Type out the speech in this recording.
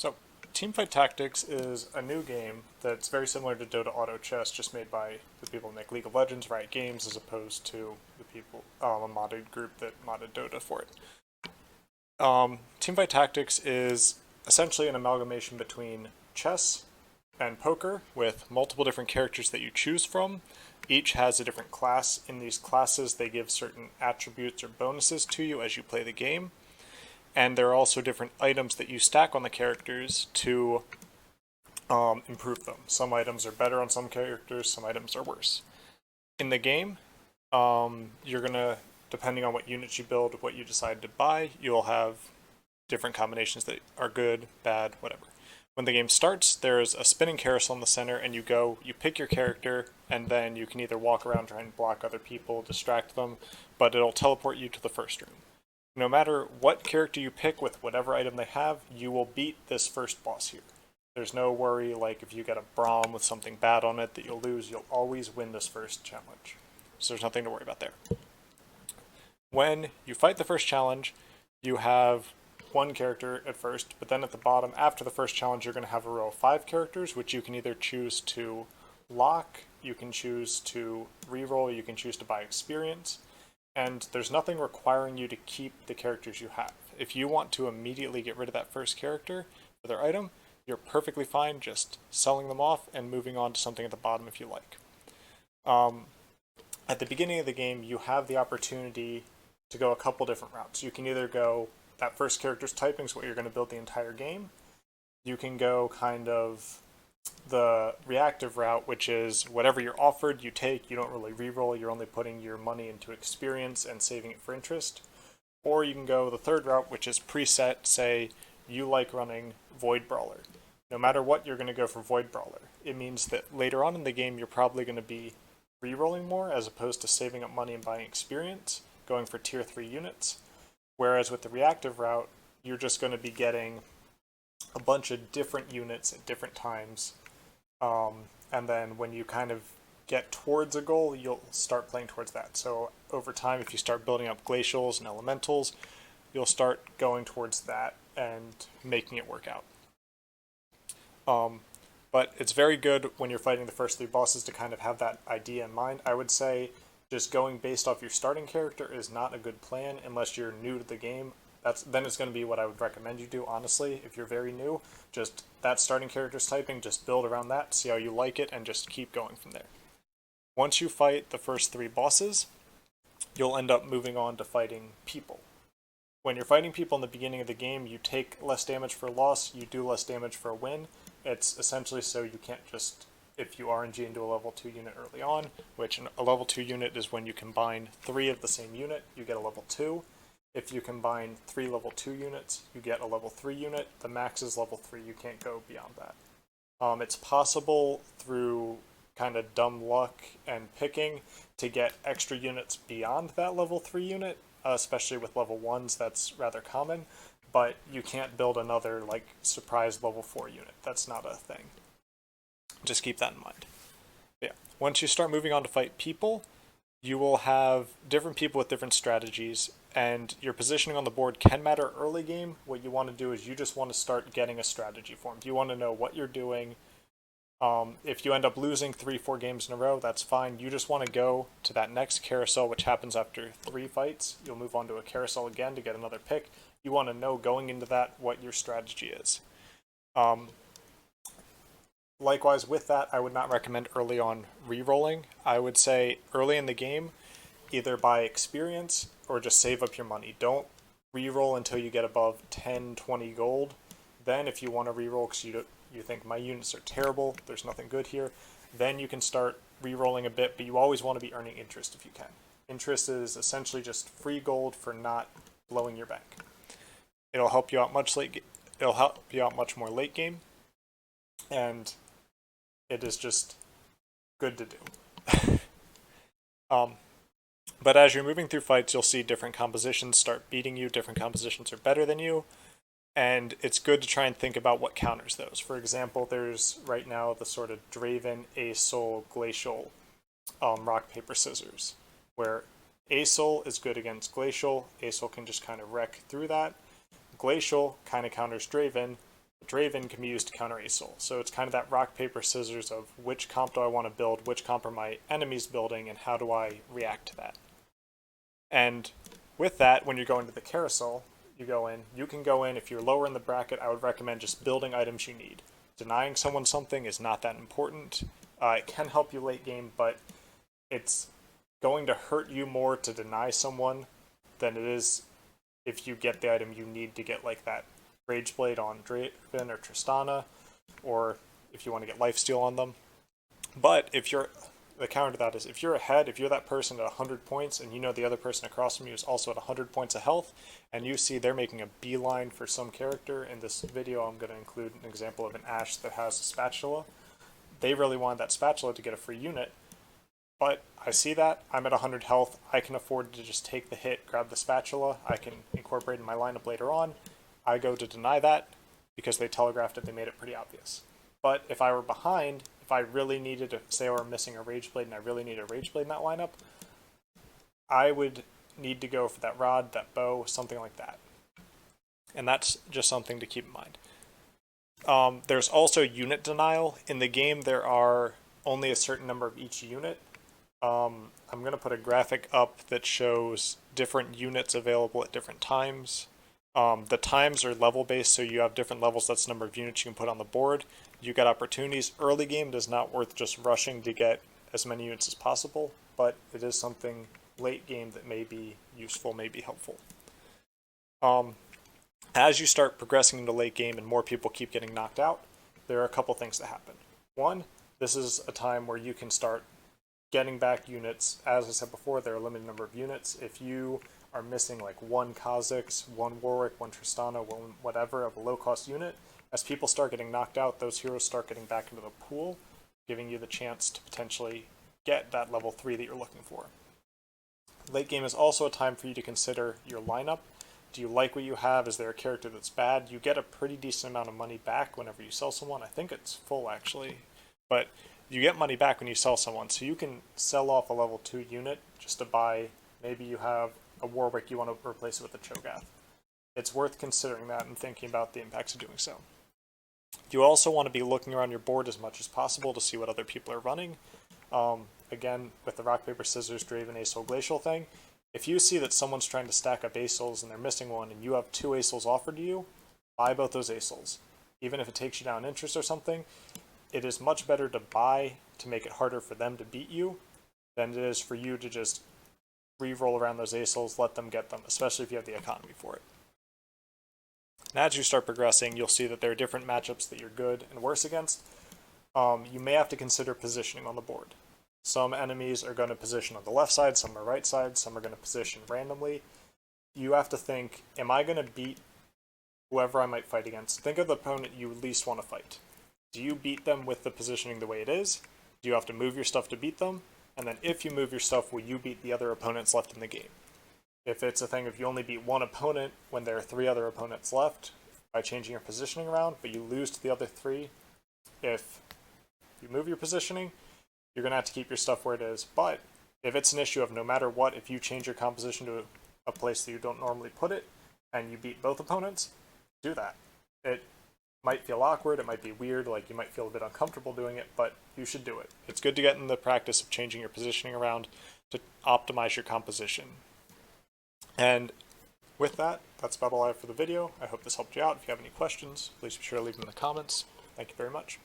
So, Teamfight Tactics is a new game that's very similar to Dota Auto Chess, just made by the people who make League of Legends, Riot Games, as opposed to the people, a modded group that modded Dota for it. Teamfight Tactics is essentially an amalgamation between chess and poker with multiple different characters that you choose from. Each has a different class. In these classes, they give certain attributes or bonuses to you as you play the game. And there are also different items that you stack on the characters to improve them. Some items are better on some characters, some items are worse. In the game, you're going to, depending on what units you build, what you decide to buy, you'll have different combinations that are good, bad, whatever. When the game starts, there's a spinning carousel in the center, and you pick your character, and then you can either walk around trying to block other people, distract them, but it'll teleport you to the first room. No matter what character you pick with whatever item they have, you will beat this first boss here. There's no worry, like if you get a Braum with something bad on it that you'll lose, you'll always win this first challenge. So there's nothing to worry about there. When you fight the first challenge, you have one character at first, but then at the bottom, after the first challenge, you're going to have a row of 5 characters, which you can either choose to lock, you can choose to reroll, you can choose to buy experience, and there's nothing requiring you to keep the characters you have. If you want to immediately get rid of that first character for their item, you're perfectly fine just selling them off and moving on to something at the bottom if you like. At the beginning of the game, you have the opportunity to go a couple different routes. You can either go, that first character's typing is what you're going to build the entire game. You can go kind of the reactive route, which is whatever you're offered, you take. You don't really reroll, you're only putting your money into experience and saving it for interest. Or you can go the third route, which is preset. Say you like running Void Brawler. No matter what, you're going to go for Void Brawler. It means that later on in the game, you're probably going to be rerolling more as opposed to saving up money and buying experience, going for tier 3 units. Whereas with the reactive route, you're just going to be getting a bunch of different units at different times. And then when you kind of get towards a goal, you'll start playing towards that. So over time, if you start building up glacials and elementals, you'll start going towards that and making it work out. But it's very good when you're fighting the first 3 bosses to kind of have that idea in mind. I would say just going based off your starting character is not a good plan unless you're new to the game. Then it's going to be what I would recommend you do, honestly. If you're very new, just that starting character's typing, just build around that, see how you like it, and just keep going from there. Once you fight the first 3 bosses, you'll end up moving on to fighting people. When you're fighting people in the beginning of the game, you take less damage for a loss, you do less damage for a win. It's essentially so you can't just, if you RNG into a level 2 unit early on, which a level 2 unit is when you combine 3 of the same unit, you get a level 2. If you combine 3 level 2 units, you get a level 3 unit. The max is level 3, you can't go beyond that. It's possible through kind of dumb luck and picking to get extra units beyond that level 3 unit, especially with level 1s, that's rather common, but you can't build another like surprise level 4 unit. That's not a thing. Just keep that in mind. Yeah. Once you start moving on to fight people, you will have different people with different strategies, and your positioning on the board can matter early game. What you want to do is you just want to start getting a strategy formed. You want to know what you're doing. If you end up losing 3-4 games in a row, that's fine. You just want to go to that next carousel, which happens after 3 fights. You'll move on to a carousel again to get another pick. You want to know going into that what your strategy is. Likewise, with that, I would not recommend early on re-rolling. I would say early in the game, either buy experience or just save up your money. Don't re-roll until you get above 10, 20 gold. Then if you want to re-roll because you think my units are terrible, there's nothing good here, then you can start re-rolling a bit, but you always want to be earning interest if you can. Interest is essentially just free gold for not blowing your bank. It'll help you out it'll help you out much more late game, and it is just good to do. But as you're moving through fights, you'll see different compositions start beating you, different compositions are better than you, and it's good to try and think about what counters those. For example, there's right now the sort of Draven, Aesol, Glacial, rock, paper, scissors, where Aesol is good against Glacial, Aesol can just kind of wreck through that. Glacial kind of counters Draven, Draven can be used to counter Aesol. So it's kind of that rock, paper, scissors of which comp do I want to build, which comp are my enemies building, and how do I react to that. And with that, when you're going to the carousel, you can go in, if you're lower in the bracket, I would recommend just building items you need. Denying someone something is not that important. It can help you late game, but it's going to hurt you more to deny someone than it is if you get the item you need to get like that Rageblade on Draven or Tristana, or if you want to get lifesteal on them. But the counter to that is if you're ahead, if you're that person at 100 points and you know the other person across from you is also at 100 points of health, and you see they're making a beeline for some character, in this video I'm going to include an example of an Ashe that has a spatula. They really wanted that spatula to get a free unit, but I see that, I'm at 100 health, I can afford to just take the hit, grab the spatula, I can incorporate it in my lineup later on. I go to deny that because they telegraphed it, they made it pretty obvious. But if I were behind, if I really needed to, say I were missing a Rageblade and I really need a Rageblade in that lineup, I would need to go for that rod, that bow, something like that. And that's just something to keep in mind. There's also unit denial. In the game, there are only a certain number of each unit. I'm going to put a graphic up that shows different units available at different times. The times are level based, so you have different levels. That's the number of units you can put on the board. You get opportunities. Early game is not worth just rushing to get as many units as possible, but it is something late game that may be useful, may be helpful. As you start progressing into late game and more people keep getting knocked out, there are a couple things that happen. One, this is a time where you can start getting back units. As I said before, there are a limited number of units. If you are missing like one Kha'Zix, one Warwick, one Tristana, one whatever of a low-cost unit, as people start getting knocked out, those heroes start getting back into the pool, giving you the chance to potentially get that level 3 that you're looking for. Late game is also a time for you to consider your lineup. Do you like what you have? Is there a character that's bad? You get a pretty decent amount of money back whenever you sell someone. I think it's full actually, but you get money back when you sell someone, so you can sell off a level 2 unit just to buy, maybe you have a Warwick, you want to replace it with a Cho'Gath. It's worth considering that and thinking about the impacts of doing so. You also want to be looking around your board as much as possible to see what other people are running. Again, with the rock, paper, scissors, Draven, Aesol, Glacial thing, if you see that someone's trying to stack up Aesols and they're missing one and you have 2 Aesols offered to you, buy both those Aesols. Even if it takes you down interest or something, it is much better to buy to make it harder for them to beat you than it is for you to just re-roll around those Aesols, let them get them, especially if you have the economy for it. And as you start progressing, you'll see that there are different matchups that you're good and worse against. You may have to consider positioning on the board. Some enemies are going to position on the left side, some are right side, some are going to position randomly. You have to think, am I going to beat whoever I might fight against? Think of the opponent you least want to fight. Do you beat them with the positioning the way it is? Do you have to move your stuff to beat them? And then if you move your stuff, will you beat the other opponents left in the game? If it's a thing of you only beat one opponent when there are 3 other opponents left by changing your positioning around, but you lose to the other 3, if you move your positioning, you're going to have to keep your stuff where it is. But if it's an issue of no matter what, if you change your composition to a place that you don't normally put it, and you beat both opponents, do that. It might feel awkward, it might be weird, like you might feel a bit uncomfortable doing it, but you should do it. It's good to get in the practice of changing your positioning around to optimize your composition. And with that, that's about all I have for the video. I hope this helped you out. If you have any questions, please be sure to leave them in the comments. Thank you very much.